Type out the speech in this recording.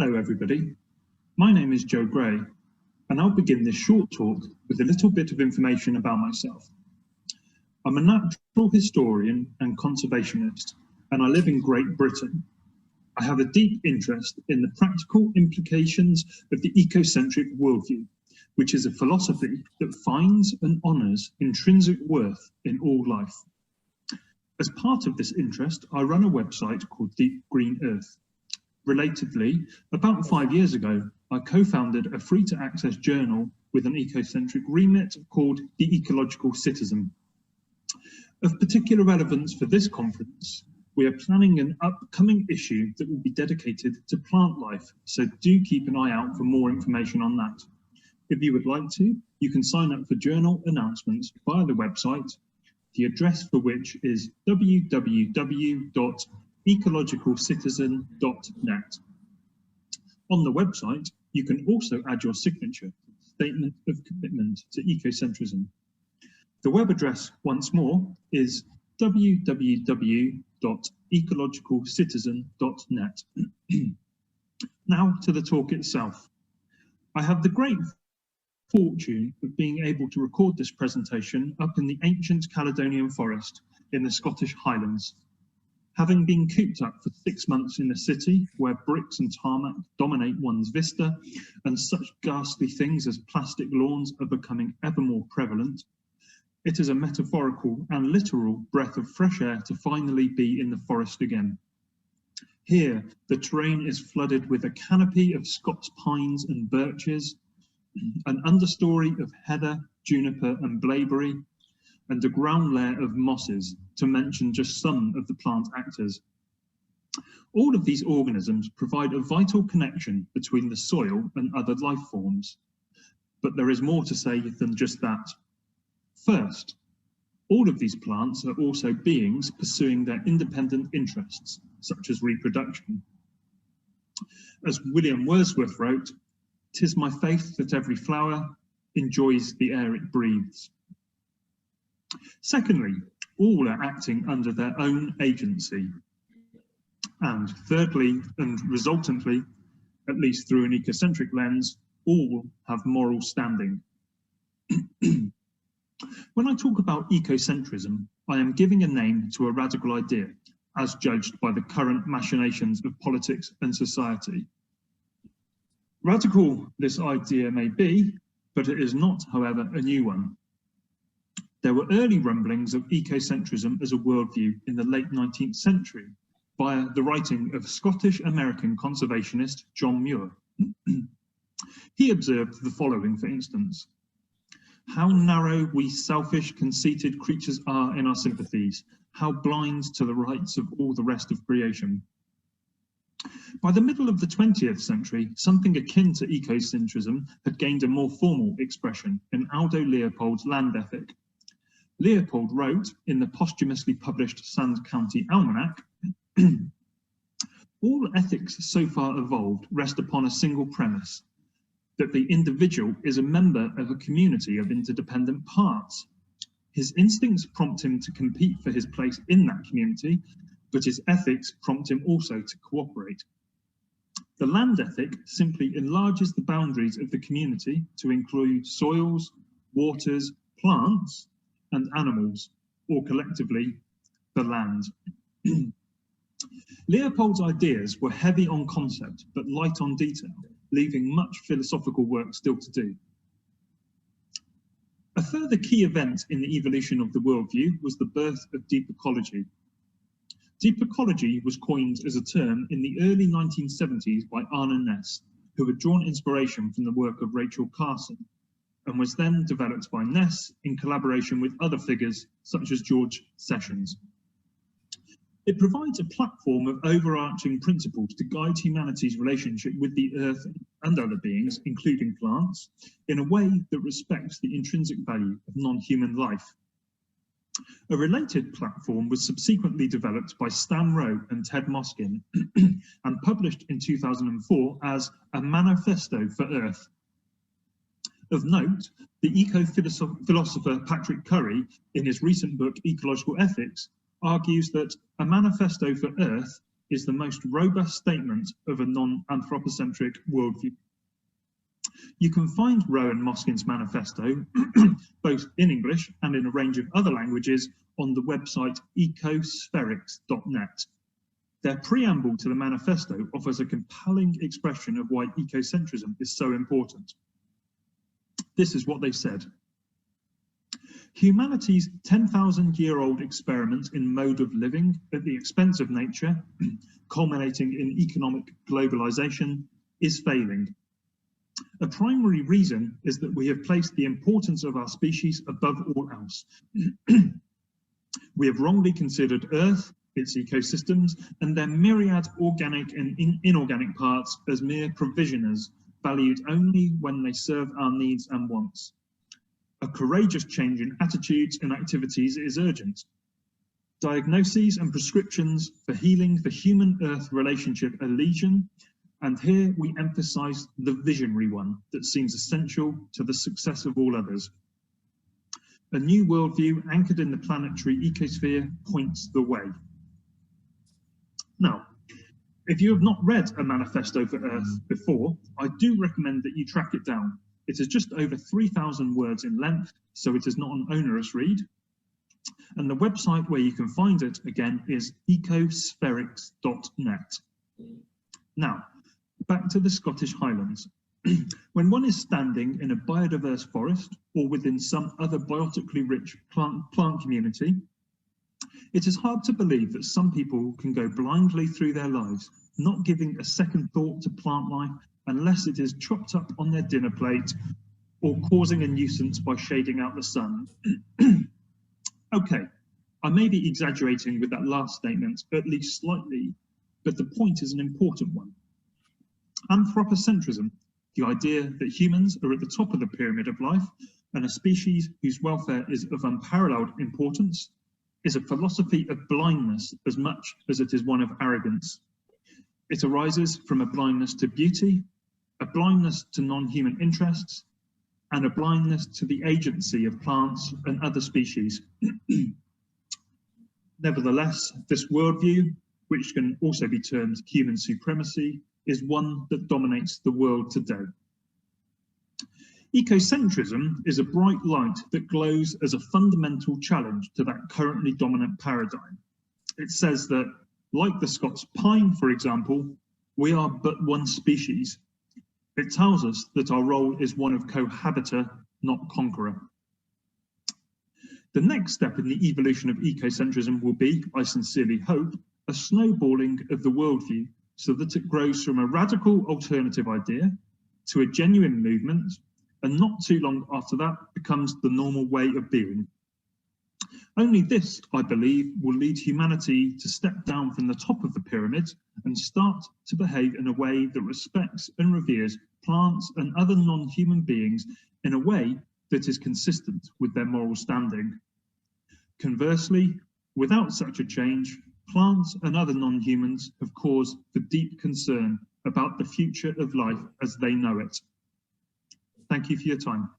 Hello everybody, my name is Joe Gray and I'll begin this short talk with a little bit of information about myself. I'm a natural historian and conservationist and I live in Great Britain. I have a deep interest in the practical implications of the ecocentric worldview, which is a philosophy that finds and honours intrinsic worth in all life. As part of this interest, I run a website called Deep Green Earth. Relatedly, about 5 years ago, I co-founded a free-to-access journal with an ecocentric remit called The Ecological Citizen. Of particular relevance for this conference, we are planning an upcoming issue that will be dedicated to plant life, so do keep an eye out for more information on that. If you would like to, you can sign up for journal announcements via the website, the address for which is www.ecologicalcitizen.net. On the website, you can also add your signature, statement of commitment to ecocentrism. The web address, once more, is www.ecologicalcitizen.net. Now to the talk itself. I have the great fortune of being able to record this presentation up in the ancient Caledonian forest in the Scottish Highlands. Having been cooped up for 6 months in a city where bricks and tarmac dominate one's vista and such ghastly things as plastic lawns are becoming ever more prevalent, it is a metaphorical and literal breath of fresh air to finally be in the forest again. Here, the terrain is flooded with a canopy of Scots pines and birches, an understory of heather, juniper and blaeberry, and a ground layer of mosses, to mention just some of the plant actors. All of these organisms provide a vital connection between the soil and other life forms, but there is more to say than just that. First, all of these plants are also beings pursuing their independent interests, such as reproduction. As William Wordsworth wrote, "'Tis my faith that every flower enjoys the air it breathes." Secondly, all are acting under their own agency. And thirdly, and resultantly, at least through an ecocentric lens, all have moral standing. When I talk about ecocentrism, I am giving a name to a radical idea, as judged by the current machinations of politics and society. Radical this idea may be, but it is not, however, a new one. There were early rumblings of ecocentrism as a worldview in the late 19th century via the writing of Scottish-American conservationist John Muir. He observed the following, for instance: "How narrow we selfish, conceited creatures are in our sympathies, how blind to the rights of all the rest of creation." By the middle of the 20th century, something akin to ecocentrism had gained a more formal expression in Aldo Leopold's land ethic. Leopold wrote in the posthumously published Sand County Almanac, "All ethics so far evolved rest upon a single premise, that the individual is a member of a community of interdependent parts. His instincts prompt him to compete for his place in that community, but his ethics prompt him also to cooperate. The land ethic simply enlarges the boundaries of the community to include soils, waters, plants, and animals, or collectively, the land." Leopold's ideas were heavy on concept, but light on detail, leaving much philosophical work still to do. A further key event in the evolution of the worldview was the birth of deep ecology. Deep ecology was coined as a term in the early 1970s by Arne Ness, who had drawn inspiration from the work of Rachel Carson, and was then developed by Ness in collaboration with other figures such as George Sessions. It provides a platform of overarching principles to guide humanity's relationship with the earth and other beings, including plants, in a way that respects the intrinsic value of non-human life. A related platform was subsequently developed by Stan Rowe and Ted Moskin and published in 2004 as A Manifesto for Earth. Of note, the eco-philosopher Patrick Curry, in his recent book Ecological Ethics, argues that A Manifesto for Earth is the most robust statement of a non-anthropocentric worldview. You can find Rowan Moskin's manifesto, both in English and in a range of other languages, on the website ecospherics.net. Their preamble to the manifesto offers a compelling expression of why ecocentrism is so important. This is what they said. Humanity's 10,000-year-old experiment in mode of living at the expense of nature, culminating in economic globalization, is failing. A primary reason is that we have placed the importance of our species above all else. We have wrongly considered Earth, its ecosystems, and their myriad organic and inorganic parts as mere provisioners, valued only when they serve our needs and wants. A courageous change in attitudes and activities is urgent. Diagnoses and prescriptions for healing the human-Earth relationship are legion, and here we emphasize the visionary one that seems essential to the success of all others. A new worldview anchored in the planetary ecosphere points the way. Now, if you have not read A Manifesto for Earth before, I do recommend that you track it down. It is just over 3,000 words in length, so it is not an onerous read. And the website where you can find it, again, is ecospherics.net. Now, back to the Scottish Highlands. When one is standing in a biodiverse forest or within some other biotically rich plant community, it is hard to believe that some people can go blindly through their lives, not giving a second thought to plant life unless it is chopped up on their dinner plate or causing a nuisance by shading out the sun. Okay, I may be exaggerating with that last statement, at least slightly, but the point is an important one. Anthropocentrism, the idea that humans are at the top of the pyramid of life and a species whose welfare is of unparalleled importance, is a philosophy of blindness as much as it is one of arrogance. It arises from a blindness to beauty, a blindness to non-human interests, and a blindness to the agency of plants and other species. Nevertheless, this worldview, which can also be termed human supremacy, is one that dominates the world today. Ecocentrism is a bright light that glows as a fundamental challenge to that currently dominant paradigm. It says that, like the Scots pine, for example, we are but one species. It tells us that our role is one of cohabiter, not conqueror. The next step in the evolution of ecocentrism will be, I sincerely hope, a snowballing of the worldview so that it grows from a radical alternative idea to a genuine movement, and not too long after that becomes the normal way of being. Only this, I believe, will lead humanity to step down from the top of the pyramid and start to behave in a way that respects and reveres plants and other non-human beings in a way that is consistent with their moral standing. Conversely, without such a change, plants and other non-humans have cause for deep concern about the future of life as they know it. Thank you for your time.